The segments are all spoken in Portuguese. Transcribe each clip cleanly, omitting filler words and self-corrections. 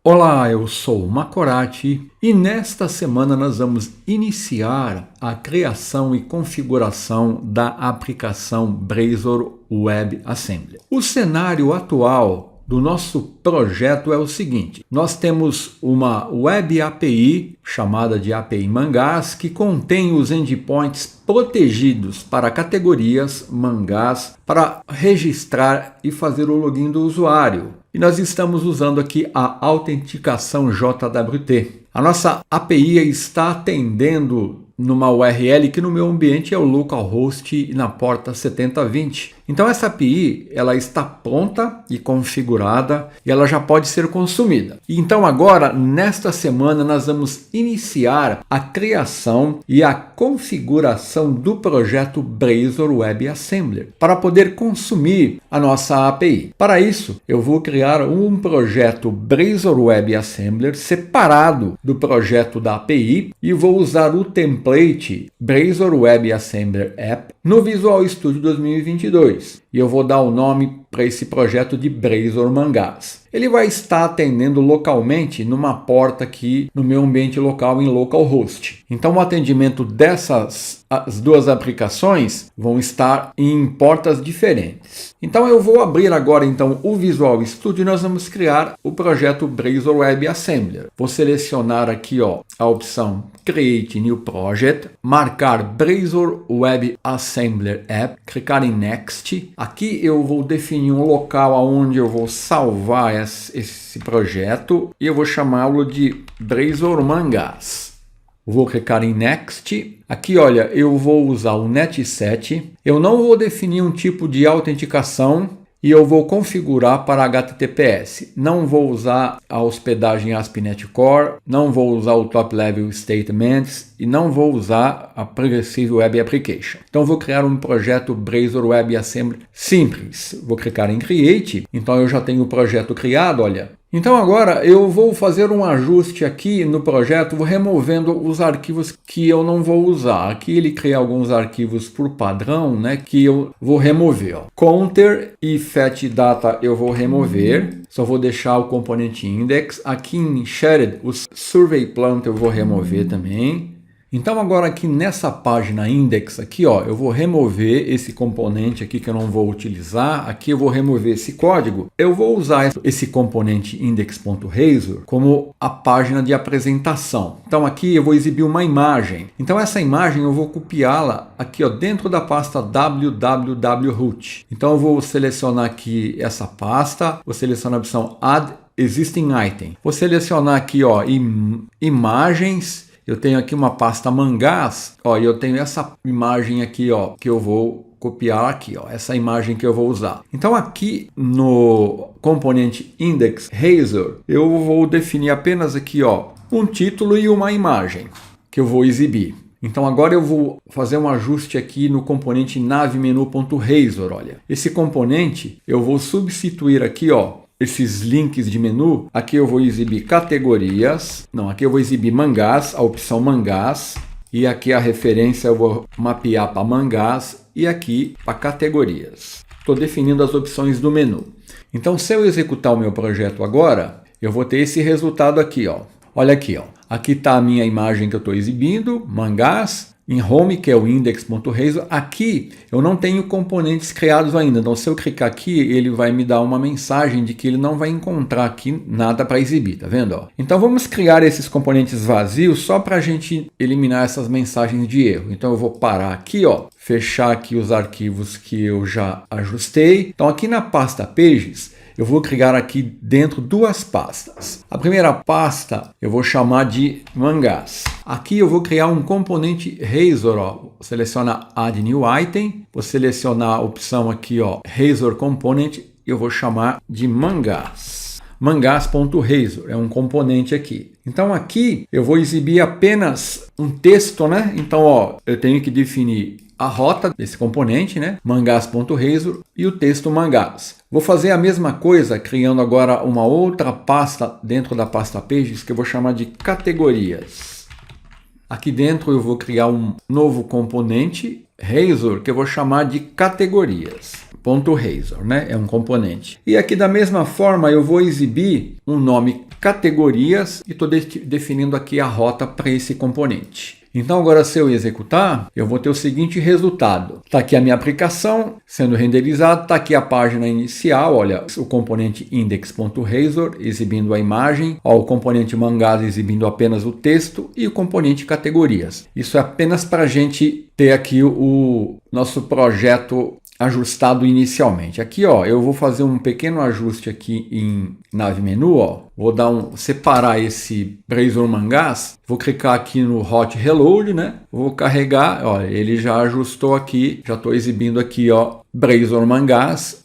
Olá, eu sou o Macorati e nesta semana nós vamos iniciar a criação e configuração da aplicação Blazor Web Assembly. O cenário atual do nosso projeto é o seguinte: nós temos uma Web API chamada de API Mangás que contém os endpoints protegidos para categorias Mangás para registrar e fazer o login do usuário. E nós estamos usando aqui a autenticação JWT. A nossa API está atendendo numa URL que no meu ambiente é o localhost na porta 7020. Então essa API ela está pronta e configurada e ela já pode ser consumida. E então agora, nesta semana, nós vamos iniciar a criação e a configuração do projeto Blazor Web Assembler para poder consumir a nossa API. Para isso, eu vou criar um projeto Blazor Web Assembler separado do projeto da API e vou usar o template Blazor Web Assembler App no Visual Studio 2022. E eu vou dar o nome para esse projeto de Blazor Mangás. Ele vai estar atendendo localmente numa porta aqui no meu ambiente local em localhost. Então o atendimento dessas as duas aplicações vão estar em portas diferentes. Então eu vou abrir agora então o Visual Studio e nós vamos criar o projeto Blazor Web Assembler. Vou selecionar aqui a opção Create New Project, marcar Blazor Web Assembler App, clicar em Next. Aqui eu vou definir um local onde eu vou salvar esse projeto e eu vou chamá-lo de Blazor Mangás. Vou clicar em Next. Aqui, olha, eu vou usar o Netset. Eu não vou definir um tipo de autenticação e eu vou configurar para HTTPS. Não vou usar a hospedagem ASP.NET Core, não vou usar o Top Level Statements e não vou usar a Progressive Web Application. Então vou criar um projeto Blazor Web Assembly simples. Vou clicar em Create. Então eu já tenho o projeto criado, olha. Então agora eu vou fazer um ajuste aqui no projeto, vou removendo os arquivos que eu não vou usar. Aqui ele cria alguns arquivos por padrão, né, que eu vou remover. Counter e fetch-data eu vou remover, só vou deixar o componente index. Aqui em shared, os survey plant eu vou remover também. Então agora aqui nessa página index aqui, eu vou remover esse componente aqui que eu não vou utilizar. Aqui eu vou remover esse código. Eu vou usar esse componente index.razor como a página de apresentação. Então aqui eu vou exibir uma imagem. Então essa imagem eu vou copiá-la aqui dentro da pasta www.root. Então eu vou selecionar aqui essa pasta, vou selecionar a opção Add Existing Item. Vou selecionar aqui imagens. Eu tenho aqui uma pasta Mangás, e eu tenho essa imagem aqui, que eu vou copiar aqui, essa imagem que eu vou usar. Então aqui no componente index razor, eu vou definir apenas aqui, um título e uma imagem que eu vou exibir. Então agora eu vou fazer um ajuste aqui no componente navemenu.razor, olha. Esse componente eu vou substituir aqui, esses links de menu. Aqui eu vou exibir categorias, aqui eu vou exibir Mangás, a opção Mangás, e aqui a referência eu vou mapear para Mangás e aqui para categorias. Estou definindo as opções do menu. Então se eu executar o meu projeto agora, eu vou ter esse resultado aqui, Olha aqui, Aqui está a minha imagem que eu estou exibindo, Mangás. Em Home, que é o index.razor, aqui eu não tenho componentes criados ainda. Então, se eu clicar aqui, ele vai me dar uma mensagem de que ele não vai encontrar aqui nada para exibir, tá vendo? Então, vamos criar esses componentes vazios só para a gente eliminar essas mensagens de erro. Então, eu vou parar aqui, fechar aqui os arquivos que eu já ajustei. Então, aqui na pasta Pages, eu vou criar aqui dentro duas pastas. A primeira pasta eu vou chamar de Mangás. Aqui eu vou criar um componente Razor. Vou selecionar Add New Item. Vou selecionar a opção aqui, Razor Component. Eu vou chamar de Mangás. Mangás.razor é um componente aqui. Então aqui eu vou exibir apenas um texto, né? Então, eu tenho que definir a rota desse componente, né? Mangás.razor e o texto Mangás. Vou fazer a mesma coisa criando agora uma outra pasta dentro da pasta Pages que eu vou chamar de categorias. Aqui dentro eu vou criar um novo componente Razor, que eu vou chamar de categorias. .razor, né? É um componente. E aqui da mesma forma eu vou exibir um nome categorias e estou definindo aqui a rota para esse componente. Então agora se eu executar, eu vou ter o seguinte resultado. Está aqui a minha aplicação sendo renderizada, está aqui a página inicial, olha, o componente index.razor exibindo a imagem, ó, o componente mangás exibindo apenas o texto e o componente categorias. Isso é apenas para a gente ter aqui o nosso projeto ajustado inicialmente. Aqui, ó, eu vou fazer um pequeno ajuste aqui em nave menu, ó. Vou separar esse Blazor Mangás. Vou clicar aqui no Hot Reload, né? Vou carregar, ó, ele já ajustou aqui, já estou exibindo aqui, ó, Blazor Mangás,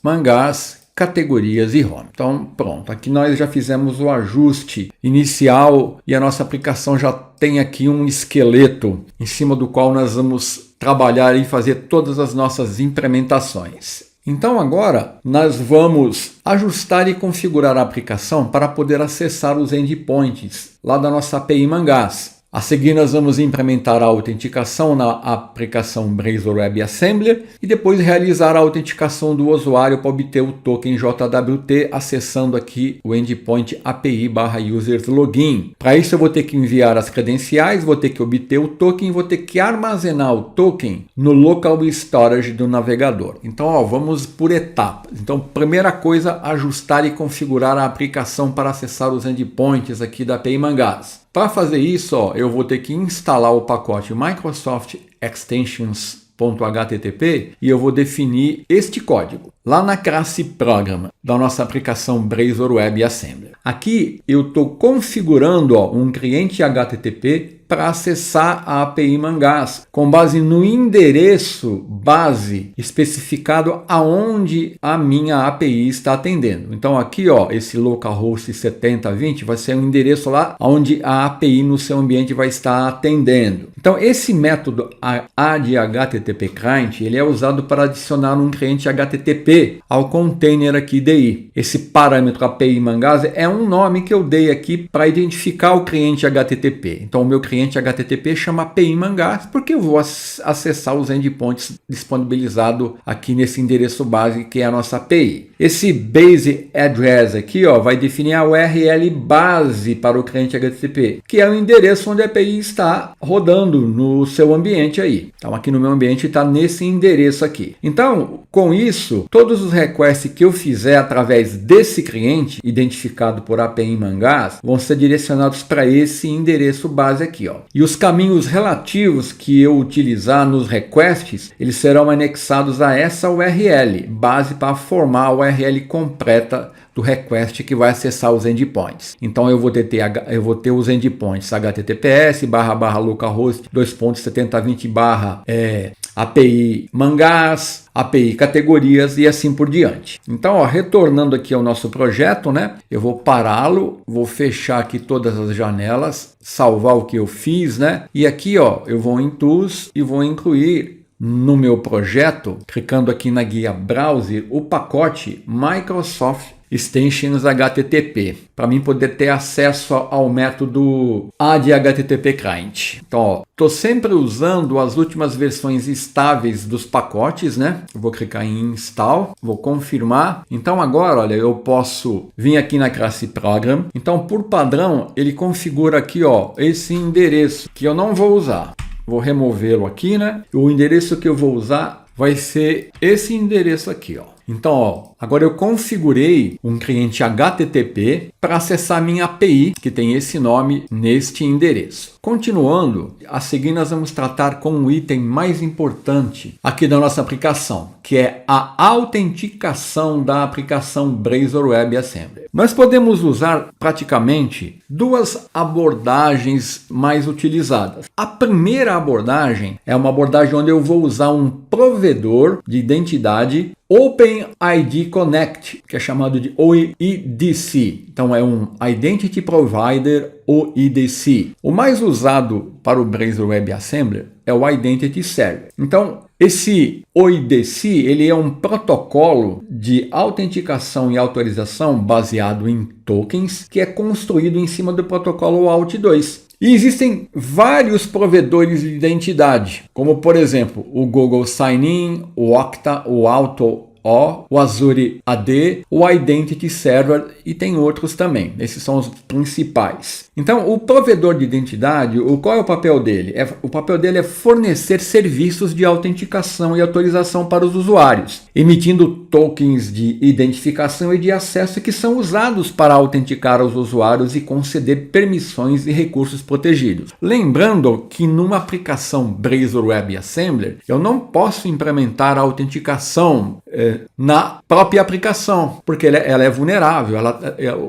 categorias e home. Então, pronto. Aqui nós já fizemos o ajuste inicial e a nossa aplicação já tem aqui um esqueleto em cima do qual nós vamos trabalhar e fazer todas as nossas implementações. Então agora nós vamos ajustar e configurar a aplicação para poder acessar os endpoints lá da nossa API Mangás. A seguir nós vamos implementar a autenticação na aplicação Blazor WebAssembly e depois realizar a autenticação do usuário para obter o token JWT acessando aqui o endpoint API/userslogin. Para isso eu vou ter que enviar as credenciais, vou ter que obter o token, vou ter que armazenar o token no local storage do navegador. Então, ó, vamos por etapas. Então, primeira coisa, ajustar e configurar a aplicação para acessar os endpoints aqui da API Mangás. Para fazer isso, ó, eu vou ter que instalar o pacote Microsoft Extensions.http e eu vou definir este código lá na classe Program da nossa aplicação Blazor WebAssembly. Aqui eu estou configurando, ó, um cliente HTTP para acessar a API Mangás com base no endereço base especificado aonde a minha API está atendendo. Então aqui, ó, esse localhost 7020 vai ser o endereço lá onde a API no seu ambiente vai estar atendendo. Então esse método addHttp client, ele é usado para adicionar um cliente HTTP ao container aqui DI. Esse parâmetro API Mangás é um nome que eu dei aqui para identificar o cliente HTTP. Então o meu cliente HTTP chama API Mangás porque eu vou acessar os endpoints disponibilizados aqui nesse endereço base que é a nossa API. Esse base address aqui, ó, vai definir a URL base para o cliente HTTP, que é o endereço onde a API está rodando no seu ambiente aí. Então aqui no meu ambiente está nesse endereço aqui. Então, com isso, todos os requests que eu fizer através desse cliente identificado por API Mangás vão ser direcionados para esse endereço base aqui, ó. E os caminhos relativos que eu utilizar nos requests, eles serão anexados a essa URL base para formar a URL completa do request que vai acessar os endpoints. Então eu vou ter os endpoints https://localhost 2.7020/ API Mangás, API categorias e assim por diante. Então, ó, retornando aqui ao nosso projeto, né? Eu vou pará-lo, vou fechar aqui todas as janelas, salvar o que eu fiz, né? E aqui, ó, eu vou em Tools e vou incluir no meu projeto, clicando aqui na guia Browser, o pacote Microsoft Extensions HTTP, para mim poder ter acesso ao método addHttp client. Então, estou sempre usando as últimas versões estáveis dos pacotes, né? Eu vou clicar em Install, vou confirmar. Então agora, olha, eu posso vir aqui na classe Program. Então, por padrão, ele configura aqui, ó, esse endereço que eu não vou usar. Vou removê-lo aqui, né? O endereço que eu vou usar vai ser esse endereço aqui, ó. Então, ó, agora eu configurei um cliente HTTP para acessar a minha API, que tem esse nome neste endereço. Continuando, a seguir nós vamos tratar com o item mais importante aqui da nossa aplicação, que é a autenticação da aplicação Blazor WebAssembly. Nós podemos usar praticamente duas abordagens mais utilizadas. A primeira abordagem é uma abordagem onde eu vou usar um provedor de identidade OpenID Connect, que é chamado de OIDC. Então é um Identity Provider OIDC. O mais usado para o Blazor WebAssembly é o Identity Server. Então, esse OIDC, ele é um protocolo de autenticação e autorização baseado em tokens, que é construído em cima do protocolo AUT2. E existem vários provedores de identidade, como por exemplo o Google Sign-in, o Okta, o Auth0, o Azure AD, o Identity Server e tem outros também. Esses são os principais. Então, o provedor de identidade, qual é o papel dele? O papel dele é fornecer serviços de autenticação e autorização para os usuários, emitindo tokens de identificação e de acesso que são usados para autenticar os usuários e conceder permissões e recursos protegidos. Lembrando que numa aplicação Blazor WebAssembler, eu não posso implementar a autenticação na própria aplicação, porque ela é vulnerável.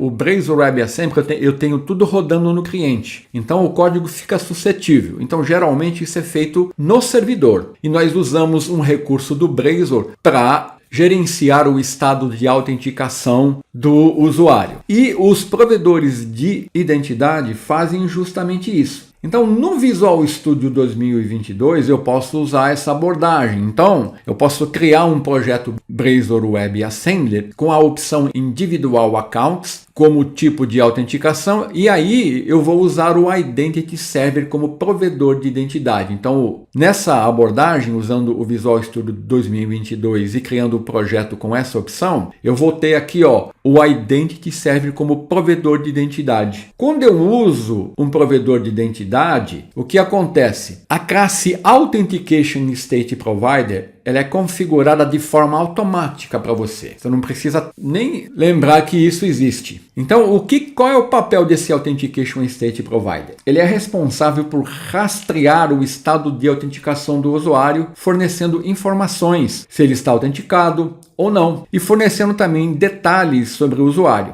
O Blazor WebAssembly eu tenho tudo rodando no cliente, então o código fica suscetível. Então geralmente isso é feito no servidor e nós usamos um recurso do Blazor para gerenciar o estado de autenticação do usuário. E os provedores de identidade fazem justamente isso. Então, no Visual Studio 2022, eu posso usar essa abordagem. Então, eu posso criar um projeto Blazor WebAssembler com a opção Individual Accounts como tipo de autenticação, e aí eu vou usar o Identity Server como provedor de identidade. Então, nessa abordagem, usando o Visual Studio 2022 e criando o projeto com essa opção, eu vou ter aqui o Identity Server como provedor de identidade. Quando eu uso um provedor de identidade, o que acontece? A classe Authentication State Provider ela é configurada de forma automática para você. Você não precisa nem lembrar que isso existe. Então, qual é o papel desse Authentication State Provider? Ele é responsável por rastrear o estado de autenticação do usuário, fornecendo informações se ele está autenticado ou não, e fornecendo também detalhes sobre o usuário,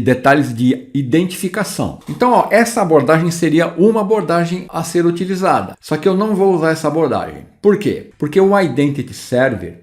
detalhes de identificação. Então, essa abordagem seria uma abordagem a ser utilizada, só que eu não vou usar essa abordagem. Por quê? Porque o Identity Server,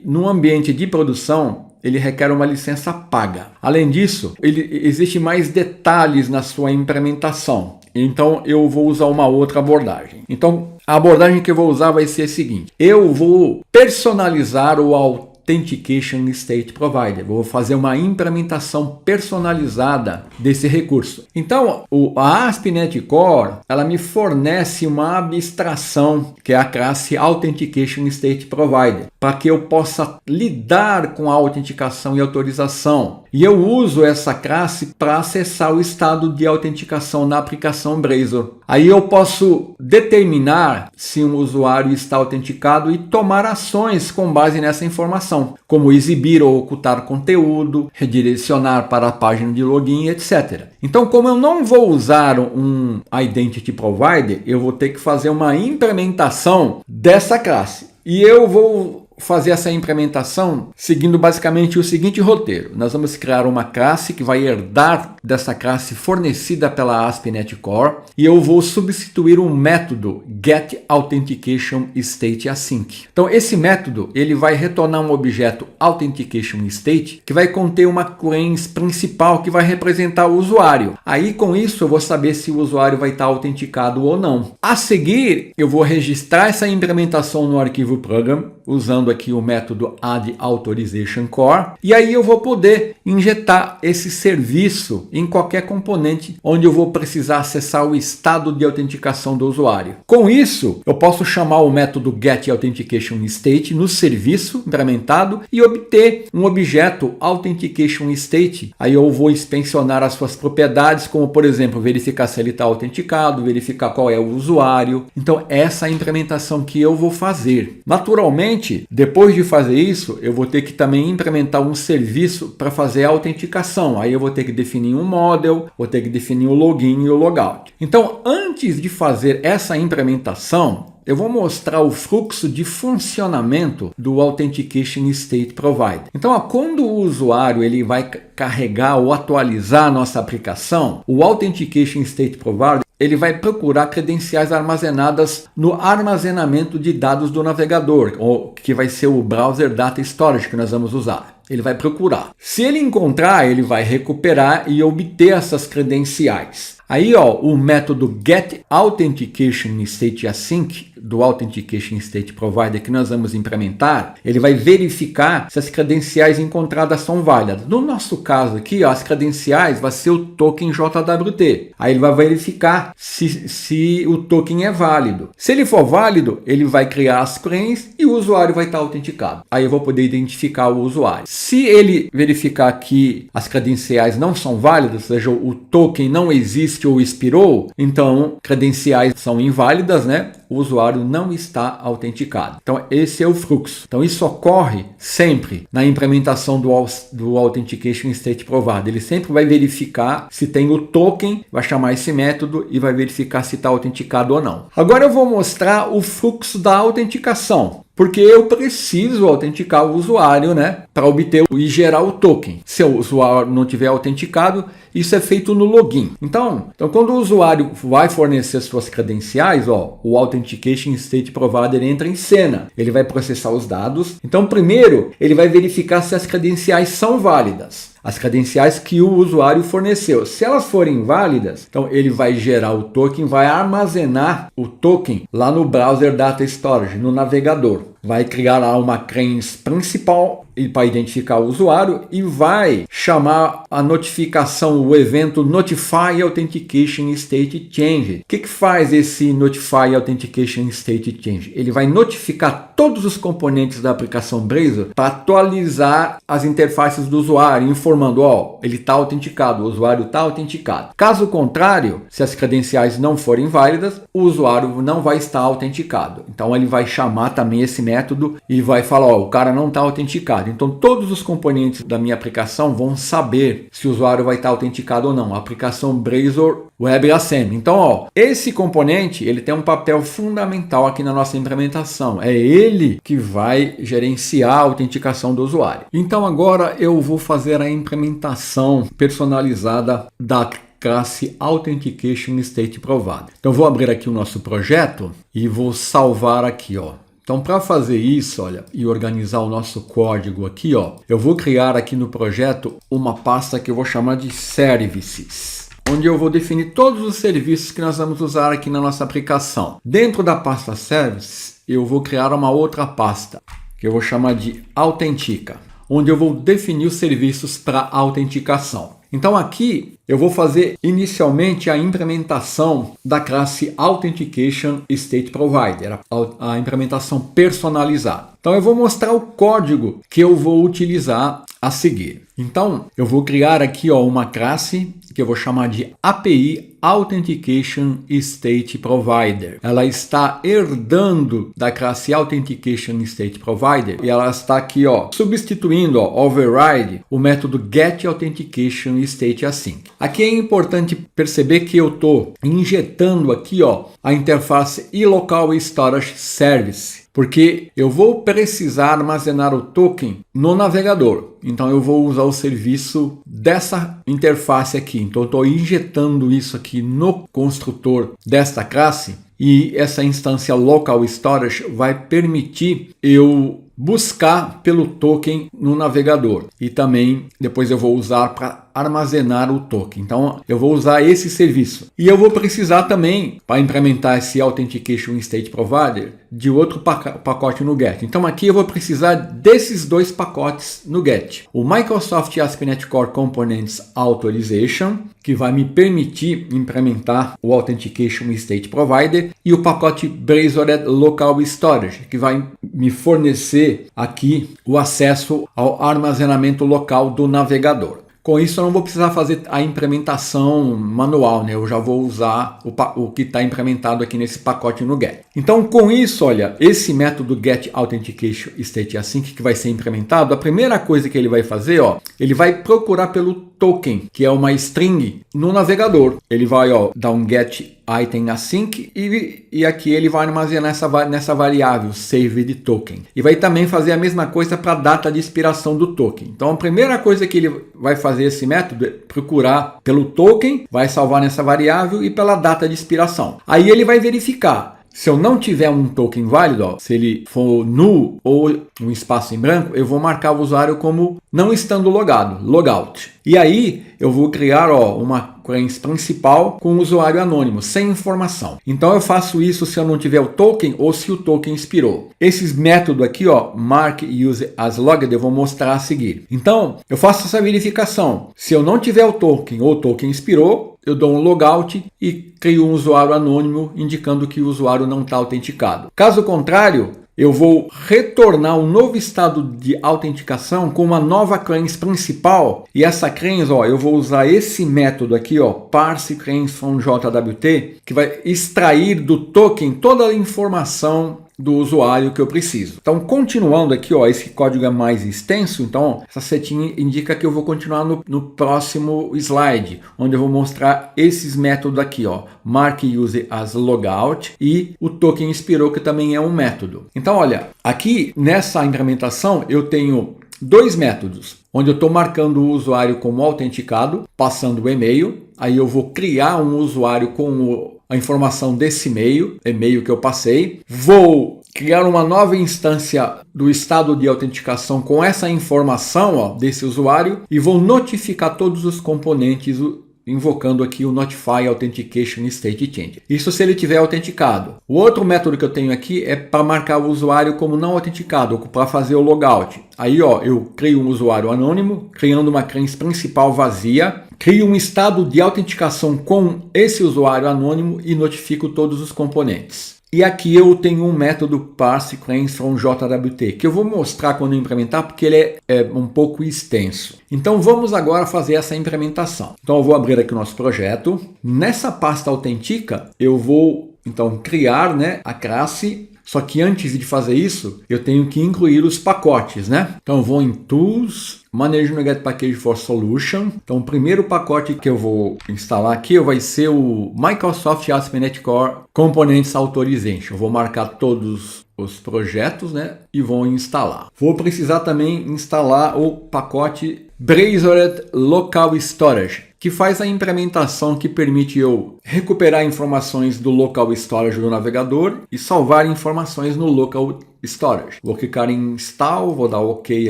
no ambiente de produção, ele requer uma licença paga. Além disso, existe mais detalhes na sua implementação. Então, eu vou usar uma outra abordagem. Então, a abordagem que eu vou usar vai ser a seguinte. Eu vou personalizar o Authentication State Provider. Vou fazer uma implementação personalizada desse recurso. Então, a ASP.NET Core, ela me fornece uma abstração, que é a classe Authentication State Provider, para que eu possa lidar com a autenticação e autorização. E eu uso essa classe para acessar o estado de autenticação na aplicação Blazor. Aí eu posso determinar se um usuário está autenticado e tomar ações com base nessa informação, como exibir ou ocultar conteúdo, redirecionar para a página de login, etc. Então, como eu não vou usar um Identity Provider, eu vou ter que fazer uma implementação dessa classe. E eu vou fazer essa implementação seguindo basicamente o seguinte roteiro. Nós vamos criar uma classe que vai herdar dessa classe fornecida pela ASP.NET Core e eu vou substituir um método getAuthenticationStateAsync. Então esse método ele vai retornar um objeto AuthenticationState que vai conter uma class principal que vai representar o usuário. Aí com isso eu vou saber se o usuário vai estar autenticado ou não. A seguir eu vou registrar essa implementação no arquivo program usando aqui o método addAuthorizationCore, e aí eu vou poder injetar esse serviço em qualquer componente onde eu vou precisar acessar o estado de autenticação do usuário. Com isso, eu posso chamar o método getAuthenticationState no serviço implementado e obter um objeto AuthenticationState. Aí eu vou inspecionar as suas propriedades, como por exemplo, verificar se ele está autenticado, verificar qual é o usuário. Então essa é a implementação que eu vou fazer. Naturalmente, depois de fazer isso, eu vou ter que também implementar um serviço para fazer a autenticação. Aí eu vou ter que definir um model, vou ter que definir o login e o logout. Então, antes de fazer essa implementação, eu vou mostrar o fluxo de funcionamento do Authentication State Provider. Então, quando o usuário ele vai carregar ou atualizar a nossa aplicação, o Authentication State Provider ele vai procurar credenciais armazenadas no armazenamento de dados do navegador, ou que vai ser o Browser Data Storage que nós vamos usar. Ele vai procurar. Se ele encontrar, ele vai recuperar e obter essas credenciais. Aí, ó, o método Get Authentication State Async do Authentication State Provider que nós vamos implementar, ele vai verificar se as credenciais encontradas são válidas. No nosso caso aqui, ó, as credenciais vai ser o token JWT. Aí ele vai verificar se o token é válido. Se ele for válido, ele vai criar as credências e o usuário vai estar autenticado. Aí eu vou poder identificar o usuário. Se ele verificar que as credenciais não são válidas, ou seja, o token não existe ou expirou, então credenciais são inválidas, né? O usuário não está autenticado. Então esse é o fluxo. Então isso ocorre sempre na implementação do Authentication State Provider. Ele sempre vai verificar se tem o token, vai chamar esse método e vai verificar se está autenticado ou não. Agora eu vou mostrar o fluxo da autenticação. Porque eu preciso autenticar o usuário, né, para obter e gerar o token. Se o usuário não tiver autenticado, isso é feito no login. Então quando o usuário vai fornecer suas credenciais, ó, o Authentication State Provider entra em cena. Ele vai processar os dados. Então, primeiro, ele vai verificar se as credenciais são válidas. As credenciais que o usuário forneceu. Se elas forem válidas, então ele vai gerar o token, vai armazenar o token lá no Browser Data Storage, no navegador. Vai criar lá uma credence principal para identificar o usuário e vai chamar a notificação, o evento Notify Authentication State Change. O que faz esse Notify Authentication State Change? Ele vai notificar todos os componentes da aplicação Blazor para atualizar as interfaces do usuário, informando, ó, ele está autenticado, o usuário está autenticado. Caso contrário, se as credenciais não forem válidas, o usuário não vai estar autenticado. Então ele vai chamar também esse método e vai falar, ó, o cara não está autenticado. Então todos os componentes da minha aplicação vão saber se o usuário vai estar autenticado ou não. A aplicação Blazor WebAssembly. Então, ó, esse componente ele tem um papel fundamental aqui na nossa implementação. É ele que vai gerenciar a autenticação do usuário. Então agora eu vou fazer a implementação personalizada da classe Authentication State Provider. Então vou abrir aqui o nosso projeto e vou salvar aqui, ó. Então, para fazer isso, olha, e organizar o nosso código aqui, ó, eu vou criar aqui no projeto uma pasta que eu vou chamar de Services, onde eu vou definir todos os serviços que nós vamos usar aqui na nossa aplicação. Dentro da pasta Services, eu vou criar uma outra pasta, que eu vou chamar de Autentica, onde eu vou definir os serviços para autenticação. Então aqui eu vou fazer inicialmente a implementação da classe Authentication State Provider, a implementação personalizada. Então eu vou mostrar o código que eu vou utilizar a seguir. Então eu vou criar aqui, ó, uma classe que eu vou chamar de API Authentication State Provider. Ela está herdando da classe Authentication State Provider e ela está aqui, ó, substituindo, ó, override o método Get Authentication State Async. Aqui é importante perceber que eu estou injetando aqui, ó, a interface eLocal Storage Service, porque eu vou precisar armazenar o token no navegador. Então eu vou usar o serviço dessa interface aqui. Então eu estou injetando isso aqui no construtor desta classe e essa instância Local Storage vai permitir eu buscar pelo token no navegador e também depois eu vou usar para armazenar o token. Então eu vou usar esse serviço e eu vou precisar também, para implementar esse Authentication State Provider, de outro pacote no Get. Então aqui eu vou precisar desses dois pacotes no Get. O Microsoft ASP.NET Core Components Authorization, que vai me permitir implementar o Authentication State Provider, e o pacote Blazor Local Storage, que vai me fornecer aqui o acesso ao armazenamento local do navegador. Com isso eu não vou precisar fazer a implementação manual, né? Eu já vou usar o que está implementado aqui nesse pacote no Get. Então com isso, olha, esse método Get Authentication State Async que vai ser implementado, a primeira coisa que ele vai fazer, ó, ele vai procurar pelo token, que é uma string, no navegador. Ele vai, ó, dar um get item async e aqui ele vai armazenar nessa variável saved token. E vai também fazer a mesma coisa para a data de expiração do token. Então a primeira coisa que ele vai fazer esse método é procurar pelo token, vai salvar nessa variável e pela data de expiração. Aí ele vai verificar se eu não tiver um token válido, ó, se ele for null ou um espaço em branco, eu vou marcar o usuário como não estando logado, logout. E aí eu vou criar, ó, uma credence principal com o usuário anônimo, sem informação. Então eu faço isso se eu não tiver o token ou se o token expirou. Esses métodos aqui, ó, mark use as logged, eu vou mostrar a seguir. Então eu faço essa verificação. Se eu não tiver o token ou o token expirou, eu dou um logout e crio um usuário anônimo indicando que o usuário não está autenticado. Caso contrário, eu vou retornar um novo estado de autenticação com uma nova credence principal. E essa credence, ó, eu vou usar esse método aqui, ó, parse credence from JWT, que vai extrair do token toda a informação do usuário que eu preciso. Então, continuando aqui, ó, esse código é mais extenso, então essa setinha indica que eu vou continuar no próximo slide, onde eu vou mostrar esses métodos aqui, ó, mark use as logout e o token expirou, que também é um método. Então, olha, aqui nessa implementação eu tenho dois métodos, onde eu estou marcando o usuário como autenticado, passando o e-mail, aí eu vou criar um usuário com a informação desse e-mail que eu passei, vou criar uma nova instância do estado de autenticação com essa informação, ó, desse usuário e vou notificar todos os componentes invocando aqui o Notify Authentication State Change. Isso se ele tiver autenticado. O outro método que eu tenho aqui é para marcar o usuário como não autenticado, para fazer o logout. Aí, ó, eu crio um usuário anônimo, criando uma credence principal vazia, crio um estado de autenticação com esse usuário anônimo e notifico todos os componentes. E aqui eu tenho um método parse credence from JWT, que eu vou mostrar quando eu implementar, porque ele é um pouco extenso. Então vamos agora fazer essa implementação. Então eu vou abrir aqui o nosso projeto. Nessa pasta autentica, eu vou então criar, né, a classe. Só que antes de fazer isso, eu tenho que incluir os pacotes, né? Então eu vou em Tools, Manage NuGet Package for Solution. Então o primeiro pacote que eu vou instalar aqui vai ser o Microsoft ASP.NET Core Components Authorization. Eu vou marcar todos os projetos, né? E vou instalar. Vou precisar também instalar o pacote Brazored Local Storage, que faz a implementação que permite eu recuperar informações do local storage do navegador e salvar informações no local storage. Vou clicar em install, vou dar OK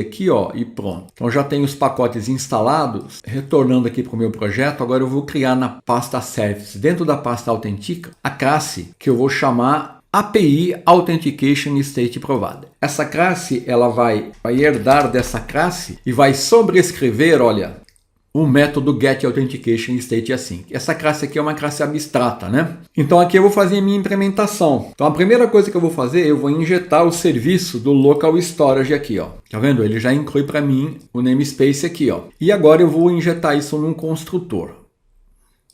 aqui, ó, e pronto. Então já tenho os pacotes instalados. Retornando aqui para o meu projeto, agora eu vou criar na pasta Service, dentro da pasta Autentica, a classe que eu vou chamar API Authentication State Provider. Essa classe ela vai herdar dessa classe e vai sobrescrever, olha, o método getAuthenticationState assim. Essa classe aqui é uma classe abstrata, né? Então aqui eu vou fazer a minha implementação. Então a primeira coisa que eu vou fazer, eu vou injetar o serviço do local storage aqui, ó. Tá vendo? Ele já inclui para mim o namespace aqui, ó. E agora eu vou injetar isso num construtor.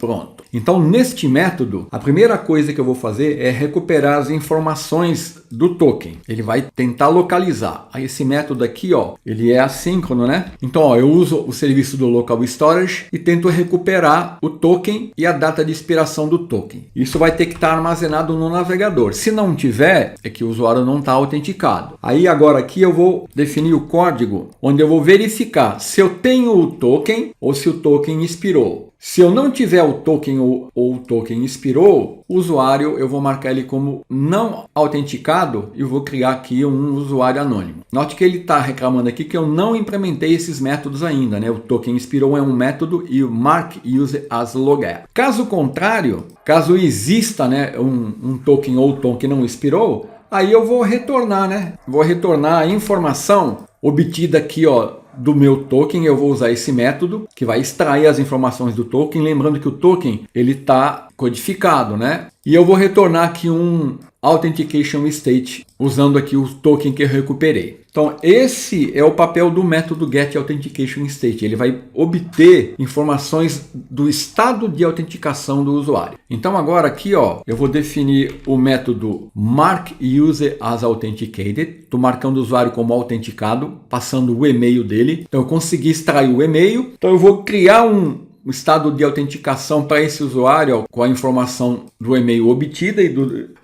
Pronto. Então, neste método, a primeira coisa que eu vou fazer é recuperar as informações do token. Ele vai tentar localizar. Aí esse método aqui, ó, ele é assíncrono, né? Então, ó, eu uso o serviço do local storage e tento recuperar o token e a data de expiração do token. Isso vai ter que estar armazenado no navegador. Se não tiver, é que o usuário não está autenticado. Aí agora aqui eu vou definir o código onde eu vou verificar se eu tenho o token ou se o token expirou. Se eu não tiver o token ou o token expirou, o usuário eu vou marcar ele como não autenticado e vou criar aqui um usuário anônimo. Note que ele está reclamando aqui que eu não implementei esses métodos ainda, né? O token expirou é um método e o mark use as logout. Caso contrário, caso exista, né, um token ou token não expirou, aí eu vou retornar, né? Vou retornar a informação obtida aqui, ó, do meu token. Eu vou usar esse método que vai extrair as informações do token, lembrando que o token ele está codificado, né? E eu vou retornar aqui um authentication state usando aqui o token que eu recuperei. Então esse é o papel do método getAuthenticationState. Ele vai obter informações do estado de autenticação do usuário. Então agora aqui, ó, eu vou definir o método markUserAsAuthenticated. Estou marcando o usuário como autenticado, passando o e-mail dele. Então eu consegui extrair o e-mail. Então eu vou criar um estado de autenticação para esse usuário, ó, com a informação do e-mail obtida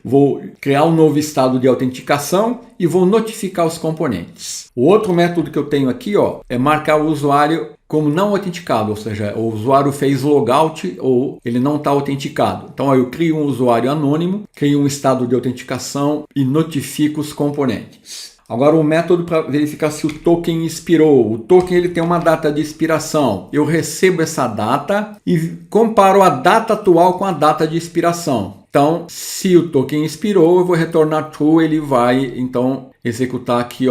vou criar um novo estado de autenticação e vou notificar os componentes. O outro método que eu tenho aqui, ó, é marcar o usuário como não autenticado, ou seja, o usuário fez logout ou ele não está autenticado. Então eu crio um usuário anônimo, crio um estado de autenticação e notifico os componentes. Agora o método para verificar se o token expirou. O token ele tem uma data de expiração. Eu recebo essa data e comparo a data atual com a data de expiração. Então, se o token expirou, eu vou retornar true, ele vai então executar aqui,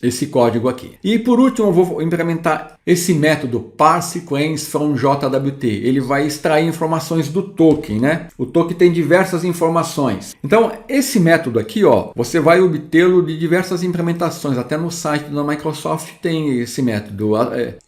esse código aqui. E por último, eu vou implementar esse método parse claims from JWT. Ele vai extrair informações do token, né? O token tem diversas informações. Então, esse método aqui, você vai obtê-lo de diversas implementações. Até no site da Microsoft tem esse método.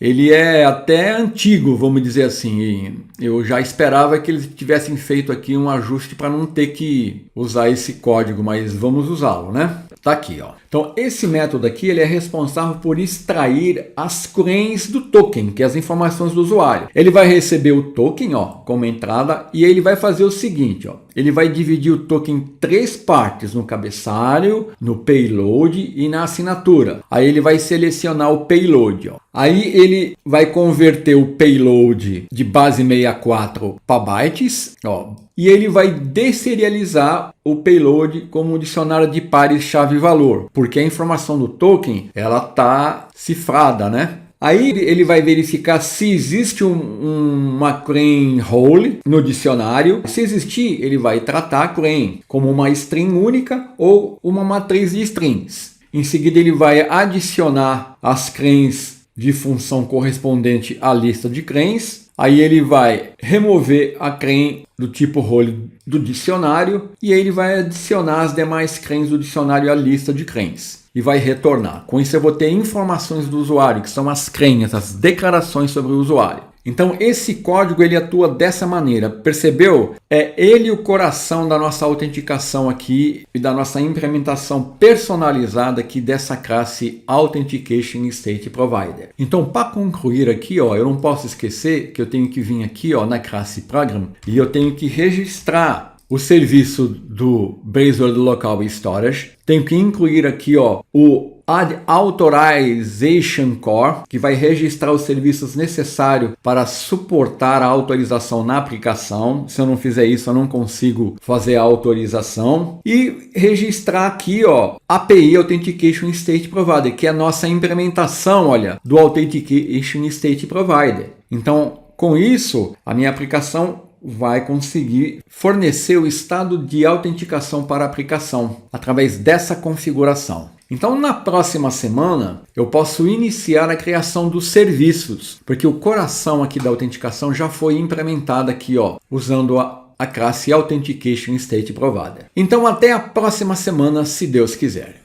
Ele é até antigo, vamos dizer assim. Eu já esperava que eles tivessem feito aqui um ajuste para não ter que usar esse código, mas vamos usá-lo, né? Tá aqui, Então, esse método aqui, ele é responsável por extrair as claims do token, que é as informações do usuário. Ele vai receber o token, como entrada, e ele vai fazer o seguinte, ele vai dividir o token em 3 partes, no cabeçalho, no payload e na assinatura. Aí ele vai selecionar o payload, Aí ele vai converter o payload de base 64 para bytes, e ele vai deserializar o payload como um dicionário de pares chave-valor, porque a informação do token ela está cifrada, né? Aí ele vai verificar se existe uma claim whole no dicionário. Se existir, ele vai tratar a claim como uma string única ou uma matriz de strings. Em seguida, ele vai adicionar as claims de função correspondente à lista de claims. Aí ele vai remover a claim do tipo whole do dicionário e aí ele vai adicionar as demais claims do dicionário à lista de claims e vai retornar. Com isso eu vou ter informações do usuário, que são as claims, as declarações sobre o usuário. Então esse código ele atua dessa maneira, percebeu? É ele o coração da nossa autenticação aqui e da nossa implementação personalizada aqui dessa classe Authentication State Provider. Então para concluir aqui, eu não posso esquecer que eu tenho que vir aqui na classe Program e eu tenho que registrar o serviço do Blazor Local Storage. Tenho que incluir aqui o Add Authorization Core, que vai registrar os serviços necessários para suportar a autorização na aplicação. Se eu não fizer isso, eu não consigo fazer a autorização. E registrar aqui, API Authentication State Provider, que é a nossa implementação, do Authentication State Provider. Então, com isso, a minha aplicação vai conseguir fornecer o estado de autenticação para a aplicação através dessa configuração. Então, na próxima semana, eu posso iniciar a criação dos serviços, porque o coração aqui da autenticação já foi implementado aqui, usando a classe Authentication State Provider. Então, até a próxima semana, se Deus quiser.